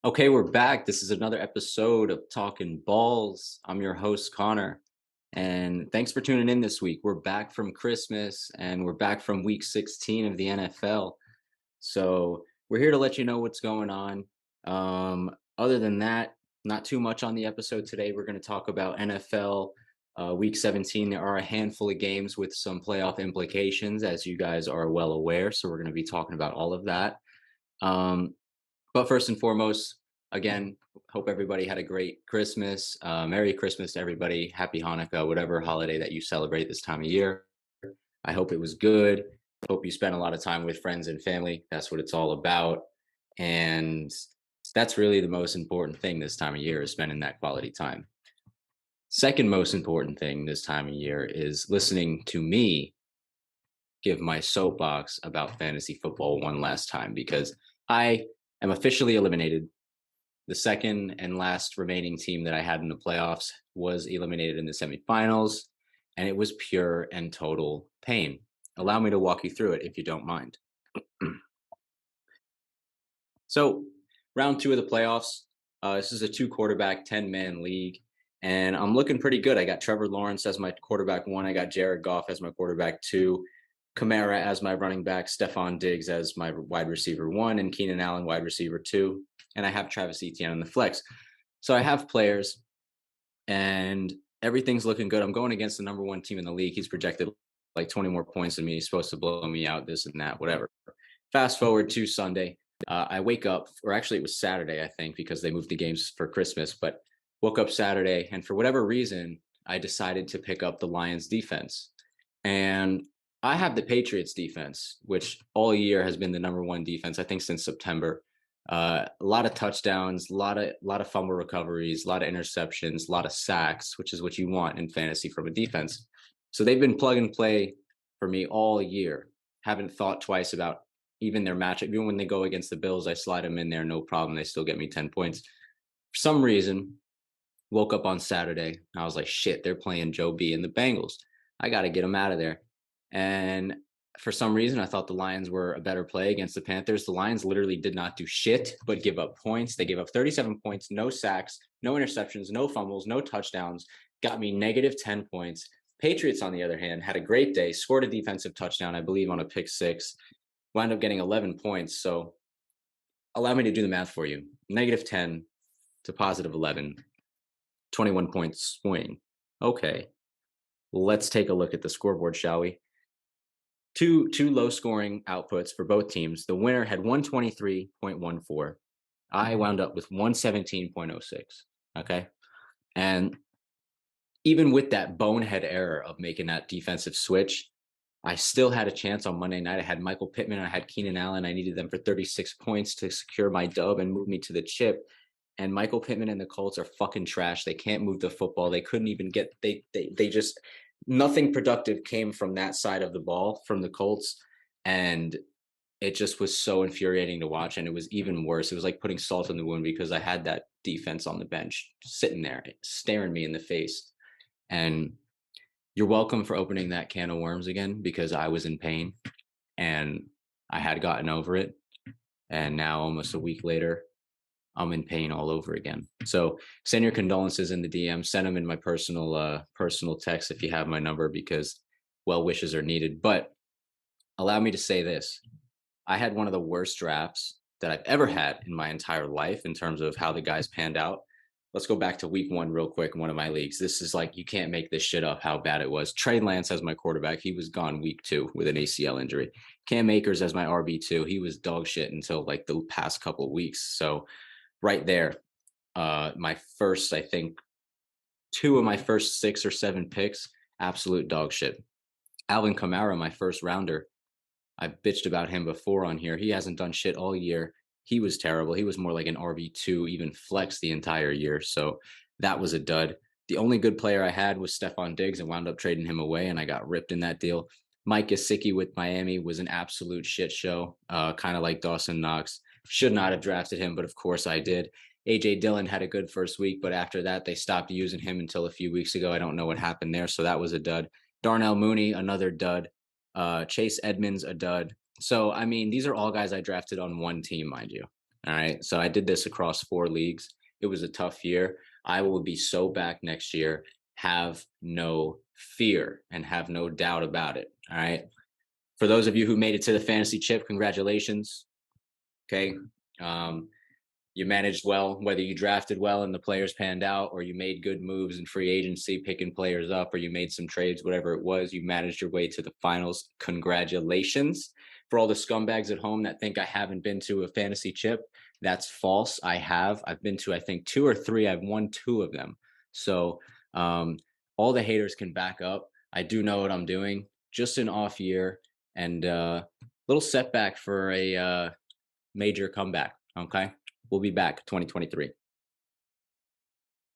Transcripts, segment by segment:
Okay, we're back. This is another episode of Talking Balls. I'm your host, Connor, and thanks for tuning in this week. We're back from Christmas and we're back from week 16 of the NFL. So we're here to let you know what's going on. Other than that, not too much on the episode today. We're going to talk about NFL week 17. There are a handful of games with some playoff implications, as you guys are well aware. So we're going to be talking about all of that. Um, but first and foremost, again, hope everybody had a great Christmas. Merry Christmas to everybody. Happy Hanukkah, whatever holiday that you celebrate this time of year. I hope it was good. Hope you spent a lot of time with friends and family. That's what it's all about. And that's really the most important thing this time of year is spending that quality time. Second most important thing this time of year is listening to me give my soapbox about fantasy football one last time because I am officially eliminated. The second and last remaining team that I had in the playoffs was eliminated in the semifinals, and it was pure and total pain. Allow me to walk you through it if you don't mind. So, round two of the playoffs. This is a two quarterback, 10-man league, and I'm looking pretty good. I got Trevor Lawrence as my quarterback one, I got Jared Goff as my quarterback two, Kamara as my running back, Stephon Diggs as my wide receiver one, and Keenan Allen wide receiver two. And I have Travis Etienne on the flex. So I have players and everything's looking good. I'm going against the number one team in the league. He's projected like 20 more points than me. He's supposed to blow me out, this and that, whatever. Fast forward to Sunday. I wake up, or actually it was Saturday, I think, because they moved the games for Christmas, but woke up Saturday. And for whatever reason, I decided to pick up the Lions defense. And I have the Patriots defense, which all year has been the number one defense, I think, since September. A lot of touchdowns, a lot of fumble recoveries, a lot of interceptions, a lot of sacks, which is what you want in fantasy from a defense. So they've been plug and play for me all year. Haven't thought twice about even their matchup. Even when they go against the Bills, I slide them in there, no problem. They still get me 10 points. For some reason, woke up on Saturday. I was like, shit, they're playing Joe B and the Bengals. I got to get them out of there. And for some reason, I thought the Lions were a better play against the Panthers. The Lions literally did not do shit but give up points. They gave up 37 points, no sacks, no interceptions, no fumbles, no touchdowns, got me negative 10 points. Patriots, on the other hand, had a great day, scored a defensive touchdown, I believe, on a pick six, wound up getting 11 points. So allow me to do the math for you. Negative 10 to positive 11, 21 points swing. Okay, let's take a look at the scoreboard, shall we? Two low scoring outputs for both teams. The winner had 123.14. I wound up with 117.06. Okay. And even with that bonehead error of making that defensive switch, I still had a chance on Monday night. I had Michael Pittman, I had Keenan Allen. I needed them for 36 points to secure my dub and move me to the chip. And Michael Pittman and the Colts are fucking trash. They can't move the football. They couldn't even get they just nothing productive came from that side of the ball from the Colts. And it just was so infuriating to watch. And it was even worse. It was like putting salt in the wound because I had that defense on the bench sitting there staring me in the face. And you're welcome for opening that can of worms again because I was in pain and I had gotten over it. And now, almost a week later, I'm in pain all over again. So send your condolences in the DM. Send them in my personal text if you have my number because well wishes are needed. But allow me to say this: I had one of the worst drafts that I've ever had in my entire life in terms of how the guys panned out. Let's go back to week one real quick in one of my leagues. This is like, you can't make this shit up how bad it was. Trey Lance as my quarterback. He was gone week two with an ACL injury. Cam Akers as my RB2. He was dog shit until like the past couple of weeks. So right there, my first, I think, two of my first 6 or 7 picks, absolute dog shit. Alvin Kamara, my first rounder. I bitched about him before on here. He hasn't done shit all year. He was terrible. He was more like an RB2, even flex the entire year. So that was a dud. The only good player I had was Stephon Diggs and wound up trading him away, and I got ripped in that deal. Mike Gesicki with Miami was an absolute shit show, kind of like Dawson Knox. Should not have drafted him, but of course I did. AJ Dillon had a good first week, but after that, they stopped using him until a few weeks ago. I don't know what happened there. So that was a dud. Darnell Mooney, another dud. Chase Edmonds, a dud. So, I mean, these are all guys I drafted on one team, mind you. All right. So I did this across 4 leagues. It was a tough year. I will be so back next year. Have no fear and have no doubt about it. All right. For those of you who made it to the fantasy chip, congratulations. Okay. Um, you managed well, whether you drafted well and the players panned out, or you made good moves in free agency, picking players up, or you made some trades, whatever it was, you managed your way to the finals. Congratulations. For all the scumbags at home that think I haven't been to a fantasy chip, that's false. I have. I've been to, I think, 2 or 3. I've won 2 of them. So um, all the haters can back up. I do know what I'm doing. Just an off year and little setback for a major comeback. Okay. We'll be back 2023.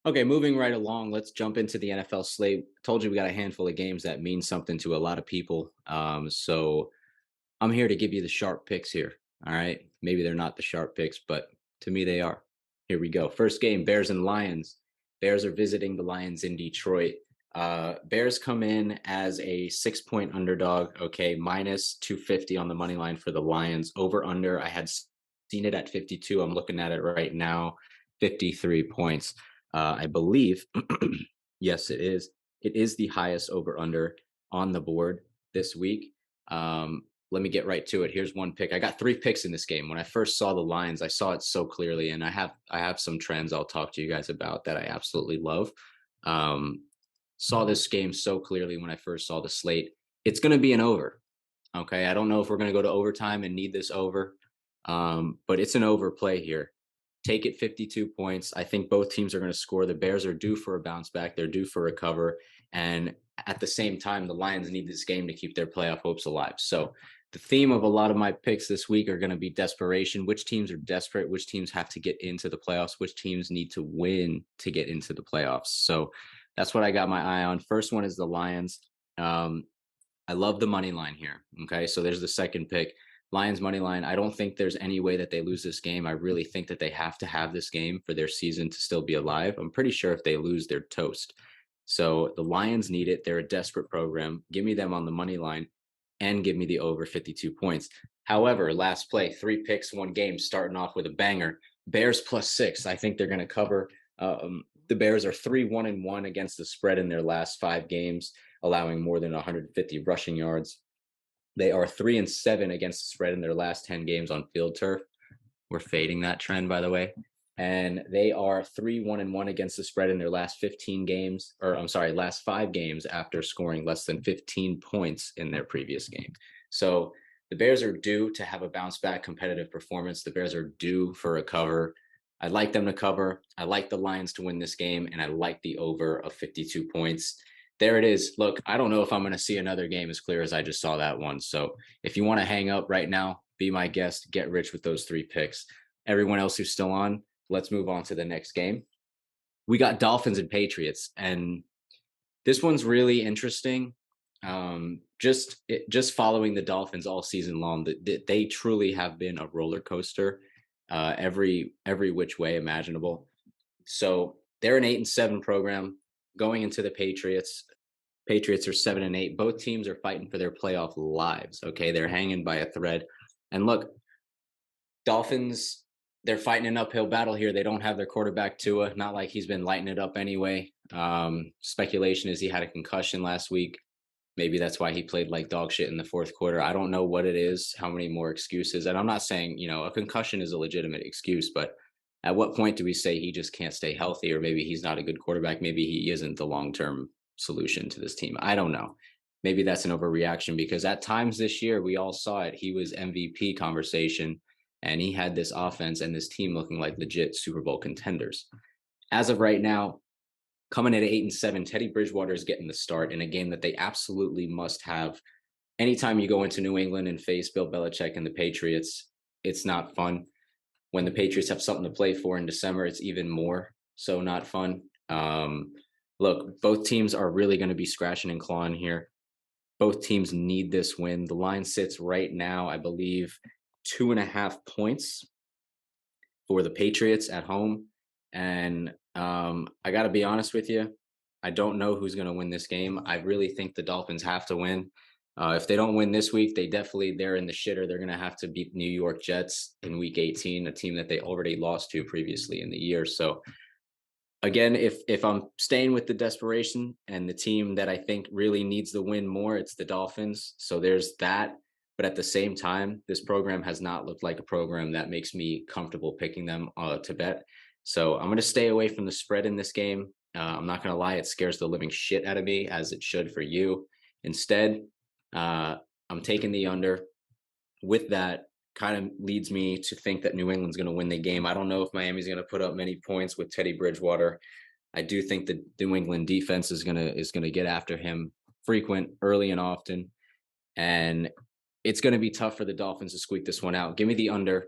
Okay, moving right along, let's jump into the NFL slate. Told you we got a handful of games that mean something to a lot of people. So I'm here to give you the sharp picks here. All right. Maybe they're not the sharp picks, but to me they are. Here we go. First game, Bears and Lions. Bears are visiting the Lions in Detroit. Bears come in as a 6-point underdog. Okay, minus 250 on the money line for the Lions. Over under, I had seen it at 52. I'm looking at it right now, 53 points. I believe, yes, it is. It is the highest over under on the board this week. Let me get right to it. Here's one pick. I got 3 picks in this game. When I first saw the lines, I saw it so clearly, and I have some trends I'll talk to you guys about that I absolutely love. Um, saw this game so clearly when I first saw the slate. It's going to be an over. Okay, I don't know if we're going to go to overtime and need this over, but it's an overplay here. Take it 52 points. I think both teams are going to score. The Bears are due for a bounce back. They're due for a cover. And at the same time, the Lions need this game to keep their playoff hopes alive. So the theme of a lot of my picks this week are going to be desperation. Which teams are desperate? Which teams have to get into the playoffs? Which teams need to win to get into the playoffs? So that's what I got my eye on. First one is the Lions. I love the money line here. Okay. So there's the second pick. Lions money line. I don't think there's any way that they lose this game. I really think that they have to have this game for their season to still be alive. I'm pretty sure if they lose, they're toast. So the Lions need it. They're a desperate program. Give me them on the money line and give me the over 52 points. However, last play, 3 picks, 1 game, starting off with a banger. Bears +6. I think they're going to cover. The Bears are 3-1-1 against the spread in their last 5 games, allowing more than 150 rushing yards. They are 3-7 against the spread in their last 10 games on field turf. We're fading that trend, by the way. And they are 3-1-1 against the spread in their last 15 games, or I'm sorry, last 5 games after scoring less than 15 points in their previous game. So the Bears are due to have a bounce back competitive performance. The Bears are due for a cover. I'd like them to cover. I like the Lions to win this game, and I like the over of 52 points. There it is. Look, I don't know if I'm going to see another game as clear as I just saw that one. So if you want to hang up right now, be my guest, get rich with those 3 picks. Everyone else who's still on, let's move on to the next game. We got Dolphins and Patriots, and this one's really interesting. Just following the Dolphins all season long, they truly have been a roller coaster, every which way imaginable. So they're an 8-7 program going into the Patriots. Patriots are 7-8. Both teams are fighting for their playoff lives. Okay, they're hanging by a thread. And look, Dolphins, they're fighting an uphill battle here. They don't have their quarterback Tua. Not like he's been lighting it up anyway. Speculation is he had a concussion last week. Maybe that's why he played like dog shit in the fourth quarter. I don't know what it is, how many more excuses. And I'm not saying, a concussion is a legitimate excuse, but at what point do we say he just can't stay healthy, or maybe he's not a good quarterback? Maybe he isn't the long-term solution to this team. I don't know. Maybe that's an overreaction, because at times this year, we all saw it. He was MVP conversation, and he had this offense and this team looking like legit Super Bowl contenders. As of right now, coming at 8-7, Teddy Bridgewater is getting the start in a game that they absolutely must have. Anytime you go into New England and face Bill Belichick and the Patriots, it's not fun. When the Patriots have something to play for in December, it's even more so not fun. Look, both teams are really going to be scratching and clawing here. Both teams need this win. The line sits right now, I believe, 2.5 points for the Patriots at home. And I got to be honest with you, I don't know who's going to win this game. I really think the Dolphins have to win. If they don't win this week, they're in the shitter. They're going to have to beat New York Jets in Week 18, a team that they already lost to previously in the year. So again, if I'm staying with the desperation and the team that I think really needs the win more, it's the Dolphins. So there's that. But at the same time, this program has not looked like a program that makes me comfortable picking them to bet. So I'm going to stay away from the spread in this game. I'm not going to lie, it scares the living shit out of me, as it should for you. Instead, I'm taking the under. With that, kind of leads me to think that New England's going to win the game. I don't know if Miami's going to put up many points with Teddy Bridgewater. I do think the New England defense is gonna get after him frequent, early, and often, and it's going to be tough for the Dolphins to squeak this one out. Give me the under,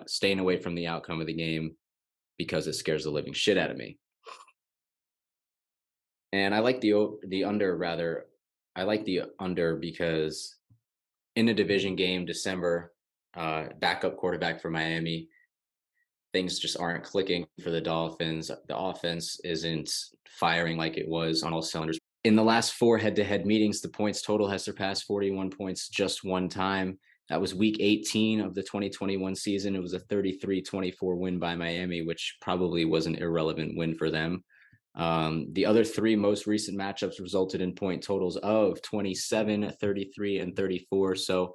staying away from the outcome of the game because it scares the living shit out of me. And I like the under rather. I like the under because in a division game, December, backup quarterback for Miami, things just aren't clicking for the Dolphins. The offense isn't firing like it was on all cylinders. In the last four head-to-head meetings, the points total has surpassed 41 points just one time. That was week 18 of the 2021 season. It was a 33-24 win by Miami, which probably was an irrelevant win for them. The other three most recent matchups resulted in point totals of 27, 33, and 34. So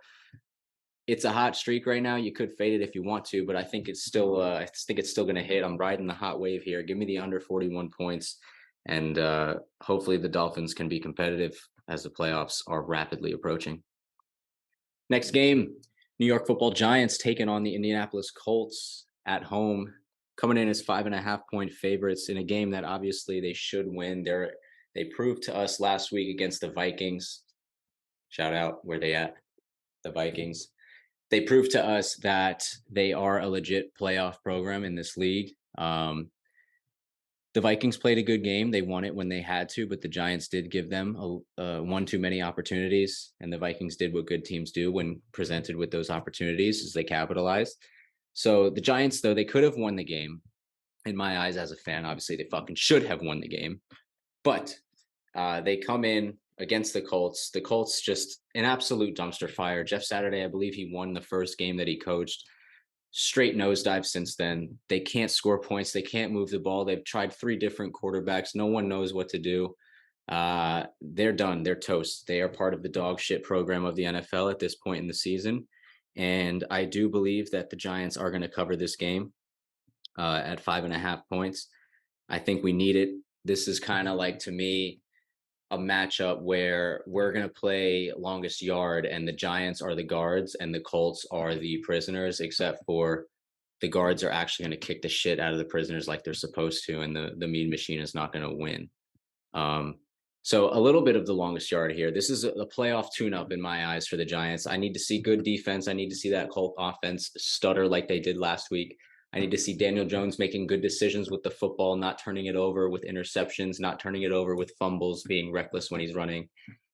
it's a hot streak right now. You could fade it if you want to, but I think it's still going to hit. I'm riding the hot wave here. Give me the under 41 points, and hopefully the Dolphins can be competitive as the playoffs are rapidly approaching. Next game, New York Football Giants taking on the Indianapolis Colts at home, coming in as 5.5-point favorites in a game that obviously they should win. They proved to us last week against the Vikings. Shout out, where they at? The Vikings. They proved to us that they are a legit playoff program in this league. The Vikings played a good game. They won it when they had to, but the Giants did give them one too many opportunities, and the Vikings did what good teams do when presented with those opportunities, as they capitalized. So the Giants, though, they could have won the game. In my eyes, as a fan, obviously they fucking should have won the game, but they come in against the Colts. The Colts just an absolute dumpster fire. Jeff Saturday, I believe he won the first game that he coached. Straight nosedive since then. They can't score points. They can't move the ball. They've tried three different quarterbacks. No one knows what to do. They're done. They're toast. They are part of the dog shit program of the NFL at this point in the season. And I do believe that the Giants are going to cover this game at 5.5 points. I think we need it. This is kind of like, to me, a matchup where we're going to play longest yard and the Giants are the guards and the Colts are the prisoners, except for the guards are actually going to kick the shit out of the prisoners like they're supposed to, and the mean machine is not going to win. So a little bit of the longest yard here. This is a playoff tune-up in my eyes for the Giants. I need to see good defense. I need to see that Colt offense stutter like they did last week. I need to see Daniel Jones making good decisions with the football, not turning it over with interceptions, not turning it over with fumbles, being reckless when he's running.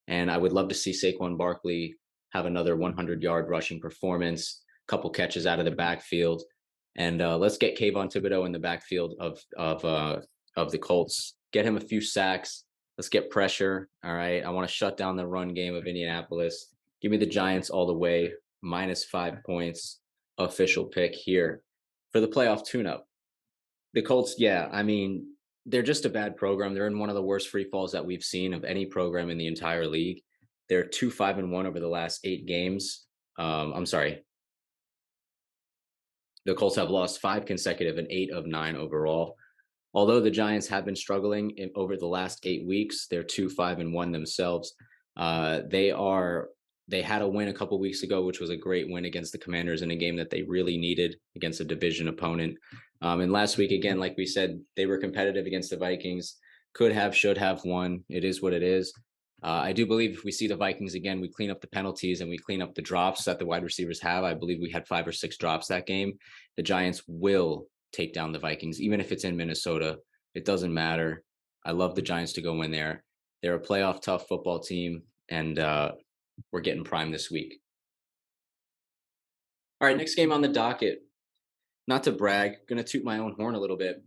And I would love to see Saquon Barkley have another 100-yard rushing performance, a couple catches out of the backfield. And let's get Kayvon Thibodeau in the backfield of the Colts. Get him a few sacks. Let's get pressure. All right. I want to shut down the run game of Indianapolis. Give me the Giants all the way, -5 points. Official pick here for the playoff tune-up. The Colts, yeah, I mean, they're just a bad program. They're in one of the worst free falls that we've seen of any program in the entire league. They're 2-5-1 over the last 8 games. I'm sorry. The Colts have lost 5 consecutive and 8 of 9 overall. Although the Giants have been struggling over the last 8 weeks, they're 2-5-1 themselves. They had a win a couple weeks ago, which was a great win against the Commanders in a game that they really needed against a division opponent. And last week, again, like we said, they were competitive against the Vikings. Could have, should have won. It is what it is. I do believe if we see the Vikings again, we clean up the penalties and we clean up the drops that the wide receivers have. I believe we had 5 or 6 drops that game. The Giants will take down the Vikings, even if it's in Minnesota. It doesn't matter. I love the Giants to go in there. They're a playoff tough football team, and we're getting primed this week. All right, next game on the docket. Not to brag, going to toot my own horn a little bit.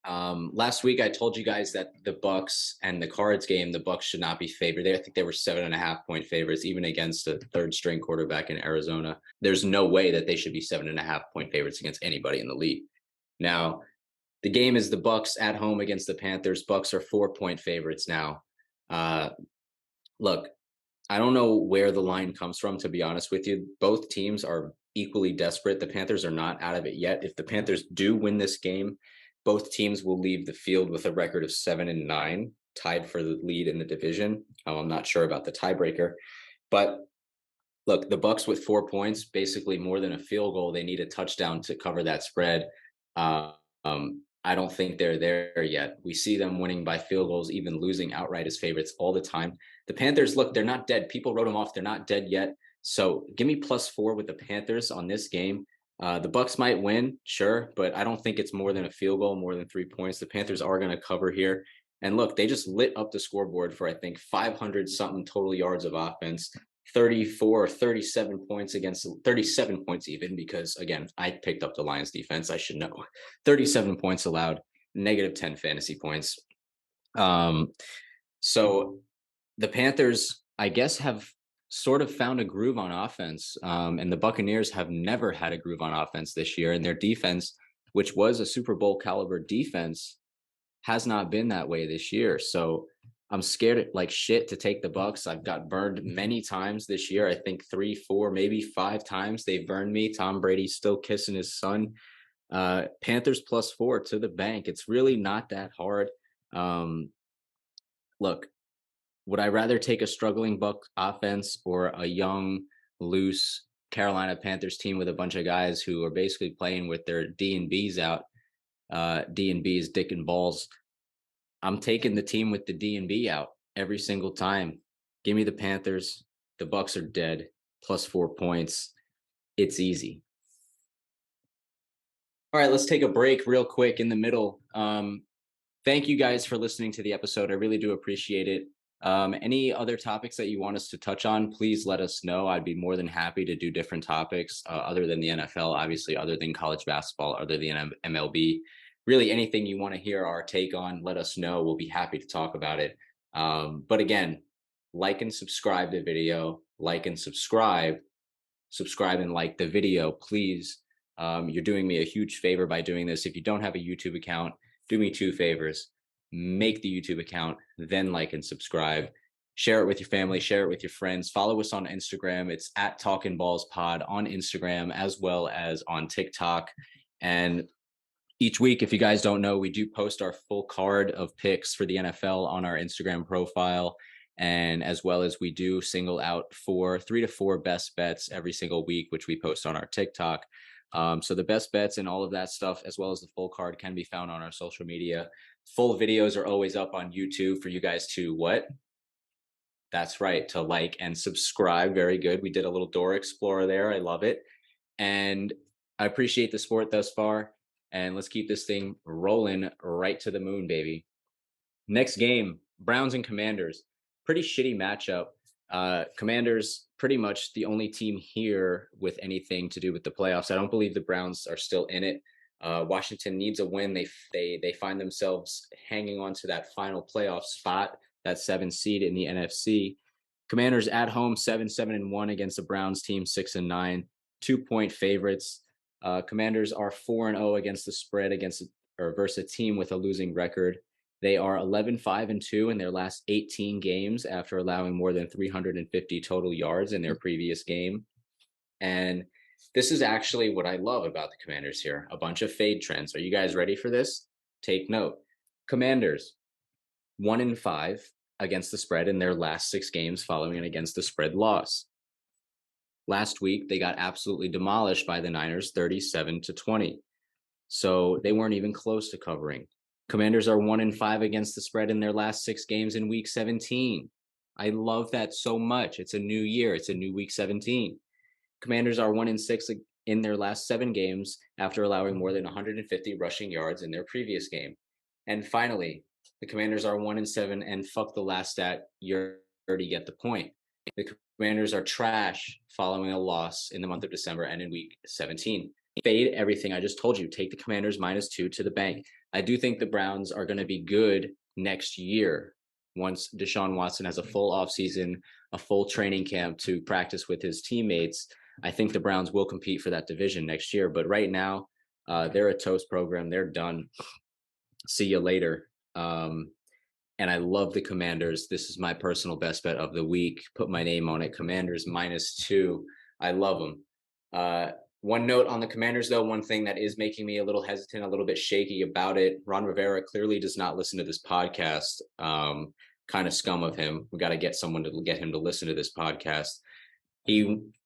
Last week I told you guys that the Bucks and the Cards game, the Bucks should not be favored. I think they were 7.5 point favorites, even against a third string quarterback in Arizona. There's no way that they should be 7.5 point favorites against anybody in the league. Now, the game is the Bucks at home against the Panthers. Bucks are 4 point favorites now. Uh, Look, I don't know where the line comes from, to be honest with you. Both teams are equally desperate. The Panthers are not out of it yet. If the Panthers do win this game, both teams will leave the field with a record of 7-9, tied for the lead in the division. I'm not sure about the tiebreaker, but look, the Bucks with 4 points, basically more than a field goal. They need a touchdown to cover that spread. I don't think they're there yet. We see them winning by field goals, even losing outright as favorites all the time. The Panthers, look, they're not dead. People wrote them off. They're not dead yet. So give me +4 with the Panthers on this game. The Bucks might win, sure, but I don't think it's more than a field goal, more than 3 points. The Panthers are going to cover here. And look, they just lit up the scoreboard for, I think, 500 something total yards of offense. 34 or 37 points against 37 points even, because again, I picked up the Lions defense. I should know. 37 points allowed, -10 fantasy points. So the Panthers, I guess, have sort of found a groove on offense. And the Buccaneers have never had a groove on offense this year. And their defense, which was a Super Bowl caliber defense, has not been that way this year. So I'm scared like shit to take the Bucks. I've got burned many times this year. I think 3, 4, maybe 5 times they've burned me. Tom Brady's still kissing his son. Panthers +4 to the bank. It's really not that hard. Look, would I rather take a struggling Buck offense or a young, loose Carolina Panthers team with a bunch of guys who are basically playing with their D and B's out? D and B's, dick and balls. I'm taking the team with the D and B out every single time. Give me the Panthers. The Bucks are dead. +4 points. It's easy. All right, let's take a break real quick in the middle. Thank you guys for listening to the episode. I really do appreciate it. Any other topics that you want us to touch on, please let us know. I'd be more than happy to do different topics other than the NFL, obviously, other than college basketball, other than MLB. Really, anything you want to hear our take on, let us know. We'll be happy to talk about it. But again, like and subscribe the video, like and subscribe and like the video, please. You're doing me a huge favor by doing this. If you don't have a YouTube account, do me 2 favors. Make the YouTube account, then like and subscribe. Share it with your family, share it with your friends. Follow us on Instagram. It's at Talkin Balls Pod on Instagram as well as on TikTok. And each week, if you guys don't know, we do post our full card of picks for the NFL on our Instagram profile. And as well as we do single out 3 to 4 best bets every single week, which we post on our TikTok. So the best bets and all of that stuff, as well as the full card, can be found on our social media. Full videos are always up on YouTube for you guys to what? That's right, to like and subscribe. Very good. We did a little door explorer there. I love it. And I appreciate the support thus far. And let's keep this thing rolling right to the moon, baby. Next game, Browns and Commanders. Pretty shitty matchup. Commanders pretty much the only team here with anything to do with the playoffs. I don't believe the Browns are still in it. Washington needs a win. They find themselves hanging on to that final playoff spot, that 7 seed in the NFC. Commanders at home, 7-1 against the Browns team, 6-9, 2-point favorites. Commanders are 4-0 against the spread versus a team with a losing record. They are 11-5-2 in their last 18 games after allowing more than 350 total yards in their previous game. And this is actually what I love about the Commanders here. A bunch of fade trends. Are you guys ready for this? Take note. Commanders, 1-5 against the spread in their last 6 games following an against the spread loss. Last week, they got absolutely demolished by the Niners, 37-20. So they weren't even close to covering. Commanders are 1-5 against the spread in their last 6 games in week 17. I love that so much. It's a new year. It's a new week 17. Commanders are 1-6 in their last 7 games after allowing more than 150 rushing yards in their previous game. And finally, the Commanders are 1-7, and fuck the last stat. You already get the point. The Commanders are trash following a loss in the month of December and in week 17. Fade everything I just told you. Take the Commanders -2 to the bank. I do think the Browns are going to be good next year once Deshaun Watson has a full offseason, a full training camp to practice with his teammates. I think the Browns will compete for that division next year. But right now, they're a toast program. They're done. See you later. And I love the Commanders. This is my personal best bet of the week. Put my name on it. Commanders -2. I love them. One note on the Commanders, though, one thing that is making me a little hesitant, a little bit shaky about it. Ron Rivera clearly does not listen to this podcast. Kind of scum of him. We got to get someone to get him to listen to this podcast. He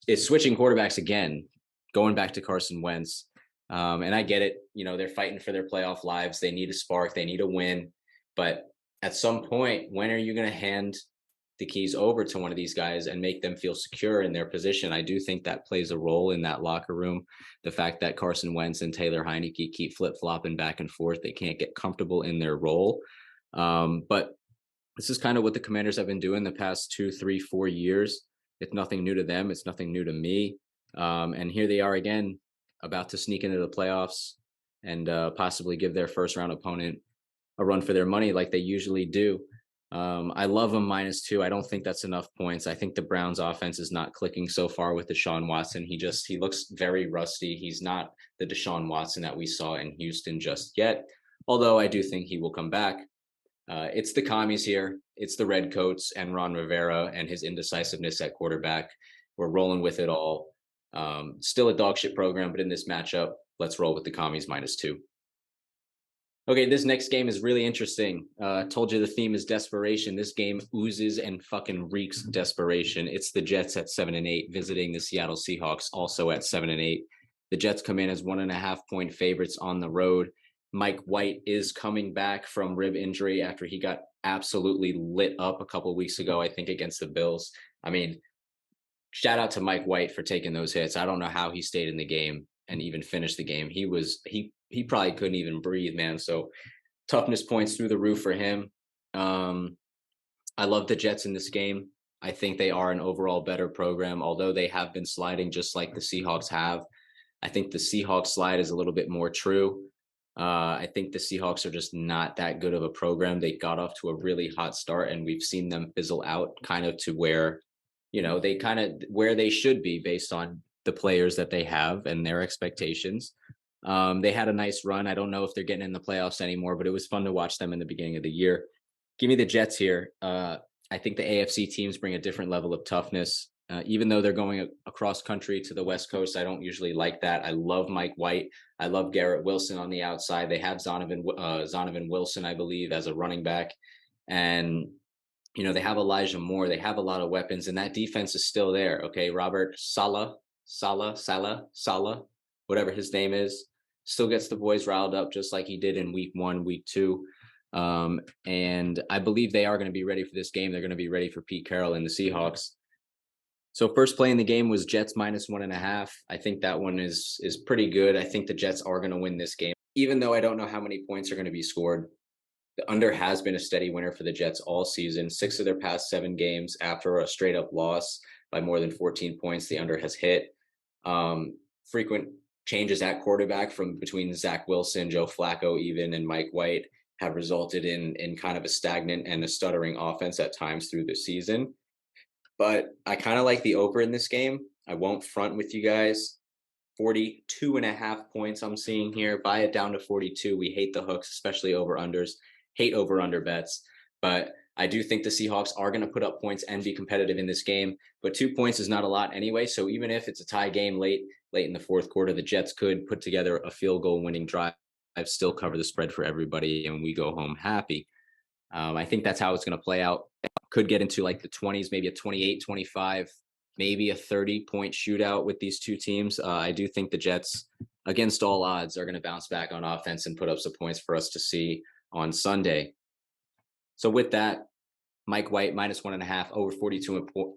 is switching quarterbacks again, going back to Carson Wentz. And I get it. They're fighting for their playoff lives. They need a spark. They need a win. But at some point, when are you going to hand the keys over to one of these guys and make them feel secure in their position? I do think that plays a role in that locker room. The fact that Carson Wentz and Taylor Heineke keep flip-flopping back and forth. They can't get comfortable in their role. But this is kind of what the Commanders have been doing the past 2, 3, 4 years. It's nothing new to them. It's nothing new to me. And here they are again, about to sneak into the playoffs and possibly give their first round opponent a run for their money like they usually do. I love them -2. I don't think that's enough points. I think the Browns offense is not clicking so far with Deshaun Watson. He looks very rusty. He's not the Deshaun Watson that we saw in Houston just yet, although I do think he will come back. It's the commies here. It's the Redcoats and Ron Rivera and his indecisiveness at quarterback. We're rolling with it all. Still a dog shit program, but in this matchup, let's roll with the commies -2. Okay, this next game is really interesting. Told you the theme is desperation. This game oozes and fucking reeks desperation. It's the Jets at 7-8 visiting the Seattle Seahawks, also at 7-8. The Jets come in as 1.5-point favorites on the road. Mike White is coming back from rib injury after he got absolutely lit up a couple of weeks ago, I think, against the Bills. I mean, shout out to Mike White for taking those hits. I don't know how he stayed in the game and even finished the game. He probably couldn't even breathe, man. So toughness points through the roof for him. I love the Jets in this game. I think they are an overall better program, although they have been sliding just like the Seahawks have. I think the Seahawks slide is a little bit more true. I think the Seahawks are just not that good of a program. They got off to a really hot start, and we've seen them fizzle out kind of to where, they kind of where they should be based on the players that they have and their expectations. They had a nice run. I don't know if they're getting in the playoffs anymore, but it was fun to watch them in the beginning of the year. Give me the Jets here. I think the AFC teams bring a different level of toughness. Even though they're going across country to the West Coast, I don't usually like that. I love Mike White. I love Garrett Wilson on the outside. They have Zonovan Wilson, I believe, as a running back. And, they have Elijah Moore. They have a lot of weapons, and that defense is still there. Okay, Robert Saleh, whatever his name is, still gets the boys riled up just like he did in week 1, week 2. And I believe they are going to be ready for this game. They're going to be ready for Pete Carroll and the Seahawks. So first play in the game was Jets -1.5. I think that one is pretty good. I think the Jets are going to win this game, even though I don't know how many points are going to be scored. The under has been a steady winner for the Jets all season. 6 of their past 7 games after a straight up loss by more than 14 points, the under has hit. Frequent changes at quarterback from between Zach Wilson, Joe Flacco even, and Mike White have resulted in kind of a stagnant and a stuttering offense at times through the season. But I kind of like the over in this game. I won't front with you guys. 42.5 points I'm seeing here. Buy it down to 42. We hate the hooks, especially over unders. Hate over under bets. But I do think the Seahawks are going to put up points and be competitive in this game. But 2 points is not a lot anyway. So even if it's a tie game late in the fourth quarter, the Jets could put together a field goal winning drive, still cover the spread for everybody, and we go home happy. I think that's how it's going to play out. Could get into like the 20s, maybe a 28-25, maybe a 30-point shootout with these two teams. I do think the Jets, against all odds, are going to bounce back on offense and put up some points for us to see on Sunday. So with that, Mike White -1.5 over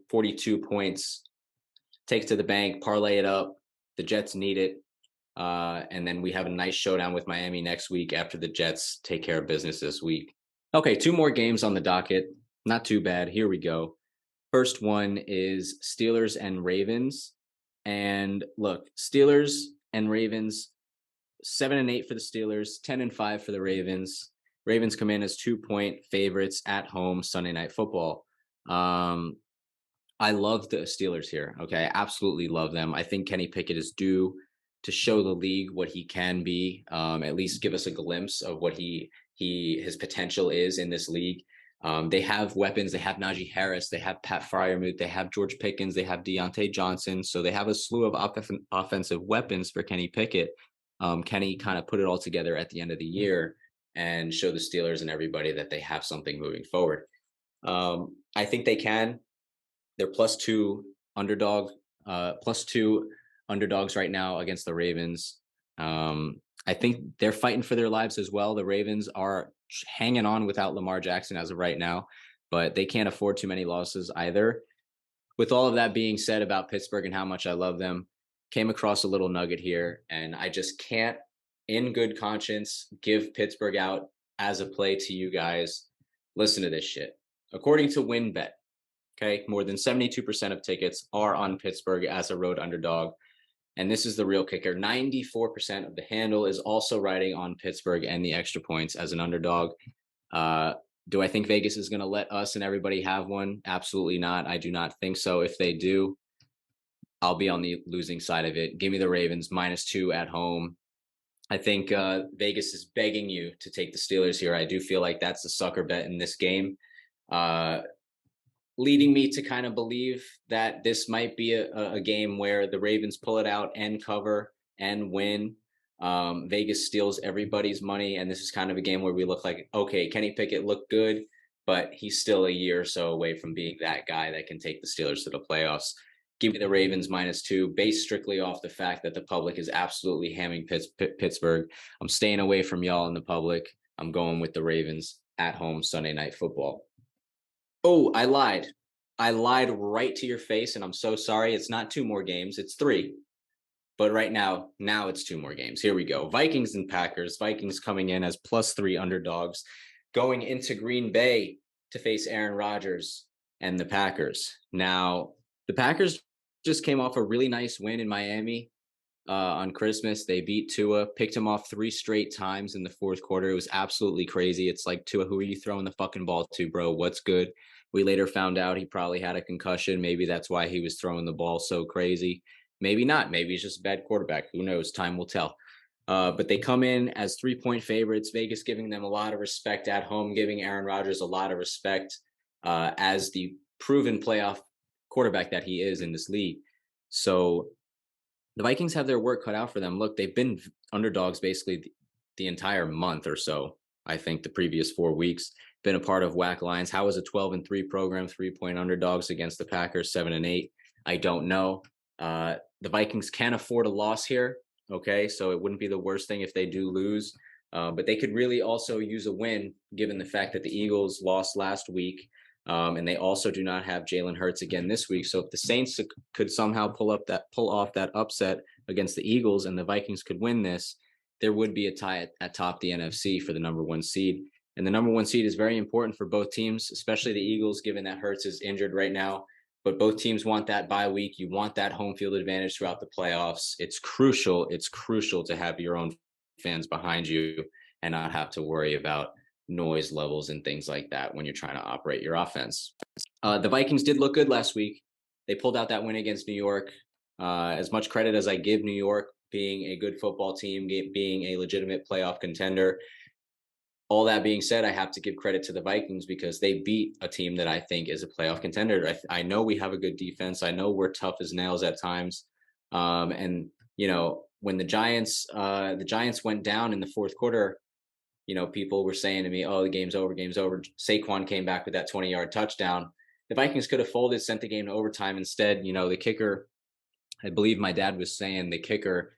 42 points. Take to the bank, parlay it up. The Jets need it. And then we have a nice showdown with Miami next week after the Jets take care of business this week. Okay, 2 more games on the docket. Not too bad. Here we go. First one is Steelers and Ravens. And look, Steelers and Ravens, 7-8 for the Steelers, 10-5 for the Ravens. Ravens come in as 2-point favorites at home Sunday Night Football. I love the Steelers here. Okay, I absolutely love them. I think Kenny Pickett is due to show the league what he can be. At least give us a glimpse of what his potential is in this league. They have weapons. They have Najee Harris. They have Pat Fryermuth. They have George Pickens. They have Deontay Johnson. So they have a slew of offensive weapons for Kenny Pickett. Kenny kind of put it all together at the end of the year and show the Steelers and everybody that they have something moving forward. I think they can. They're plus two underdogs right now against the Ravens. I think they're fighting for their lives as well. The Ravens are hanging on without Lamar Jackson as of right now, but they can't afford too many losses either. With all of that being said about Pittsburgh and how much I love them, came across a little nugget here, and I just can't, in good conscience, give Pittsburgh out as a play to you guys. Listen to this shit. According to WinBet, okay, more than 72% of tickets are on Pittsburgh as a road underdog. And this is the real kicker. 94% of the handle is also riding on Pittsburgh and the extra points as an underdog. Do I think Vegas is going to let us and everybody have one? Absolutely not. I do not think so. If they do, I'll be on the losing side of it. Give me the Ravens -2 at home. I think Vegas is begging you to take the Steelers here. I do feel like that's a sucker bet in this game. Leading me to kind of believe that this might be a game where the Ravens pull it out and cover and win. Vegas steals everybody's money, and this is kind of a game where we look like, okay, Kenny Pickett looked good, but he's still a year or so away from being that guy that can take the Steelers to the playoffs. Give me the Ravens -2, based strictly off the fact that the public is absolutely hamming Pittsburgh. I'm staying away from y'all in the public. I'm going with the Ravens at home Sunday Night Football. Oh, I lied. I lied right to your face, and I'm so sorry. It's not 2 more games, it's 3. But right now it's 2 more games. Here we go. Vikings and Packers. Vikings coming in as +3 underdogs, going into Green Bay to face Aaron Rodgers and the Packers. Now, the Packers just came off a really nice win in Miami on Christmas. They beat Tua, picked him off 3 straight times in the fourth quarter. It was absolutely crazy. It's like, Tua, who are you throwing the fucking ball to, bro? What's good? We later found out he probably had a concussion. Maybe that's why he was throwing the ball so crazy. Maybe not. Maybe he's just a bad quarterback. Who knows? Time will tell. But they come in as 3-point favorites. Vegas giving them a lot of respect at home, giving Aaron Rodgers a lot of respect as the proven playoff quarterback that he is in this league. So the Vikings have their work cut out for them. Look, they've been underdogs basically the entire month or so. I think the previous 4 weeks been a part of whack lines. How is a 12-3 program 3-point underdogs against the Packers 7-8? I don't know. The Vikings can afford a loss here. Okay, so it wouldn't be the worst thing if they do lose, but they could really also use a win given the fact that the Eagles lost last week, and they also do not have Jalen Hurts again this week. So if the Saints could somehow pull off that upset against the Eagles, and the Vikings could win this, there would be a tie at top the NFC for the number 1 seed. And the number 1 seed is very important for both teams, especially the Eagles, given that Hurts is injured right now. But both teams want that bye week. You want that home field advantage throughout the playoffs. It's crucial. It's crucial to have your own fans behind you and not have to worry about noise levels and things like that when you're trying to operate your offense. The Vikings did look good last week. They pulled out that win against New York. As much credit as I give New York being a good football team, being a legitimate playoff contender, all that being said, I have to give credit to the Vikings because they beat a team that I think is a playoff contender. I know we have a good defense. I know we're tough as nails at times. And when the Giants went down in the fourth quarter, people were saying to me, "Oh, the game's over, game's over." Saquon came back with that 20-yard touchdown. The Vikings could have folded, sent the game to overtime. Instead, the kicker, I believe my dad was saying the kicker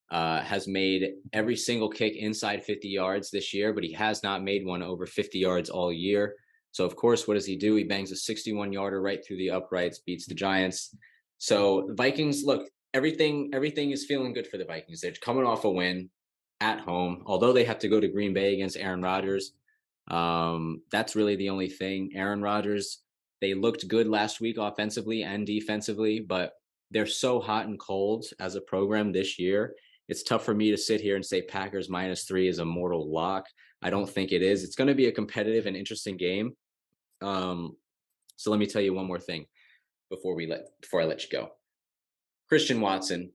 has made every single kick inside 50 yards this year, but he has not made one over 50 yards all year. So, of course, what does he do? He bangs a 61-yarder right through the uprights, beats the Giants. So the Vikings, look, everything is feeling good for the Vikings. They're coming off a win at home, although they have to go to Green Bay against Aaron Rodgers. That's really the only thing. Aaron Rodgers, they looked good last week offensively and defensively, but they're so hot and cold as a program this year. It's tough for me to sit here and say Packers -3 is a mortal lock. I don't think it is. It's going to be a competitive and interesting game. Um, so let me tell you one more thing before I let you go. Christian Watson,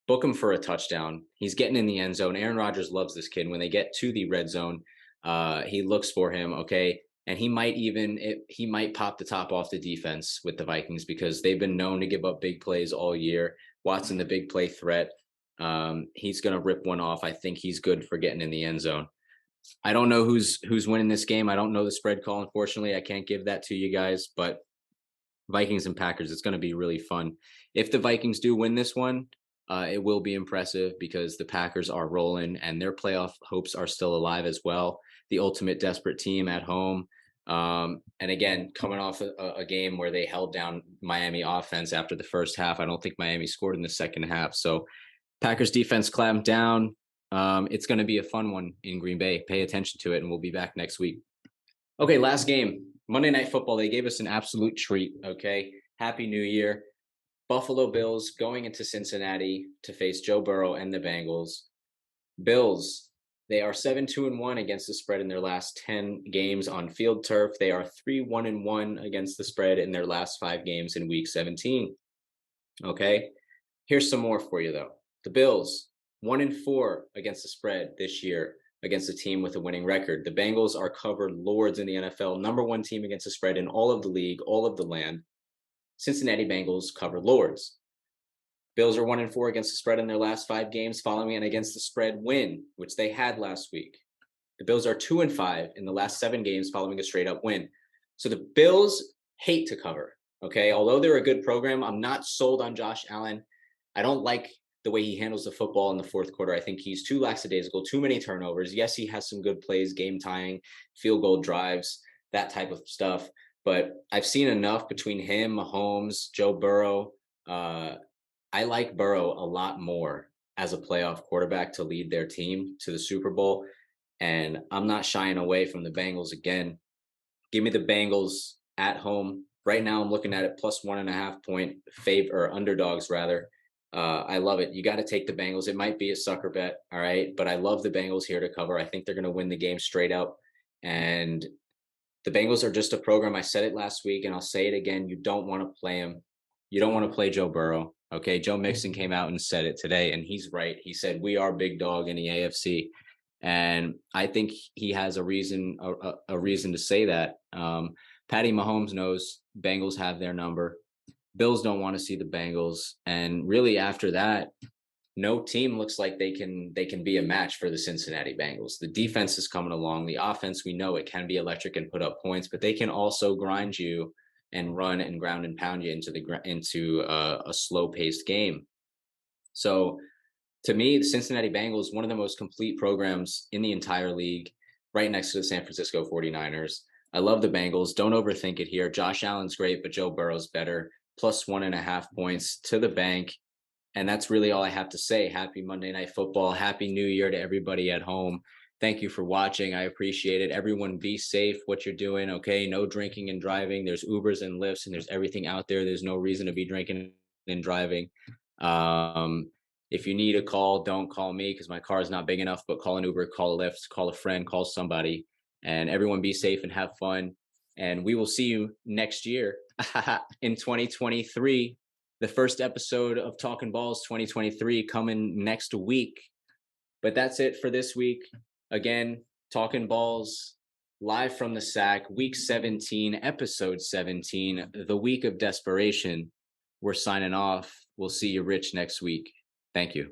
book him for a touchdown. He's getting in the end zone. Aaron Rodgers loves this kid. When they get to the red zone, he looks for him. Okay. And he might pop the top off the defense with the Vikings because they've been known to give up big plays all year. Watson, the big play threat. He's going to rip one off. I think he's good for getting in the end zone. I don't know who's winning this game. I don't know the spread call. Unfortunately, I can't give that to you guys, but Vikings and Packers, it's going to be really fun. If the Vikings do win this one, it will be impressive because the Packers are rolling and their playoff hopes are still alive as well. The ultimate desperate team at home. And again, coming off a game where they held down Miami offense after the first half. I don't think Miami scored in the second half. So Packers defense clamped down. It's going to be a fun one in Green Bay. Pay attention to it, and we'll be back next week. Okay, last game. Monday Night Football. They gave us an absolute treat, okay? Happy New Year. Buffalo Bills going into Cincinnati to face Joe Burrow and the Bengals. Bills, they are 7-2-1 against the spread in their last 10 games on field turf. They are 3-1-1 against the spread in their last 5 games in Week 17. Okay, here's some more for you, though. The Bills, 1-4 against the spread this year against a team with a winning record. The Bengals are covered lords in the NFL, number 1 team against the spread in all of the league, all of the land. Cincinnati Bengals cover lords. Bills are 1-4 against the spread in their last 5 games, following an against the spread win, which they had last week. The Bills are 2-5 in the last 7 games, following a straight up win. So the Bills hate to cover. Okay, although they're a good program, I'm not sold on Josh Allen. I don't like the way he handles the football in the fourth quarter. I think he's too lackadaisical, too many turnovers. Yes, he has some good plays, game tying, field goal drives, that type of stuff. But I've seen enough between him, Mahomes, Joe Burrow. I like Burrow a lot more as a playoff quarterback to lead their team to the Super Bowl. And I'm not shying away from the Bengals again. Give me the Bengals at home. Right now, I'm looking at it plus 1.5 point favor, or underdogs rather. I love it. You got to take the Bengals. It might be a sucker bet, all right, but I love the Bengals here to cover. I think they're going to win the game straight up. And the Bengals are just a program. I said it last week, and I'll say it again. You don't want to play them. You don't want to play Joe Burrow. Okay, Joe Mixon came out and said it today, and he's right. He said we are big dog in the AFC, and I think he has a reason to say that. Patty Mahomes knows Bengals have their number. Bills don't want to see the Bengals, and really after that, no team looks like they can be a match for the Cincinnati Bengals. The defense is coming along. The offense, we know it can be electric and put up points, but they can also grind you and run and ground and pound you into a slow-paced game. So to me, the Cincinnati Bengals, one of the most complete programs in the entire league, right next to the San Francisco 49ers. I love the Bengals. Don't overthink it here. Josh Allen's great, but Joe Burrow's better. Plus 1.5 points to the bank. And that's really all I have to say. Happy Monday Night Football. Happy New Year to everybody at home. Thank you for watching. I appreciate it. Everyone be safe what you're doing, okay? No drinking and driving. There's Ubers and Lyfts, and there's everything out there. There's no reason to be drinking and driving. If you need a call, don't call me because my car is not big enough, but call an Uber, call a Lyft, call a friend, call somebody. And everyone be safe and have fun. And we will see you next year in 2023. The first episode of Talkin' Balls 2023 coming next week. But that's it for this week. Again, Talkin' Balls live from the sack, week 17, episode 17, the week of desperation. We're signing off. We'll see you rich next week. Thank you.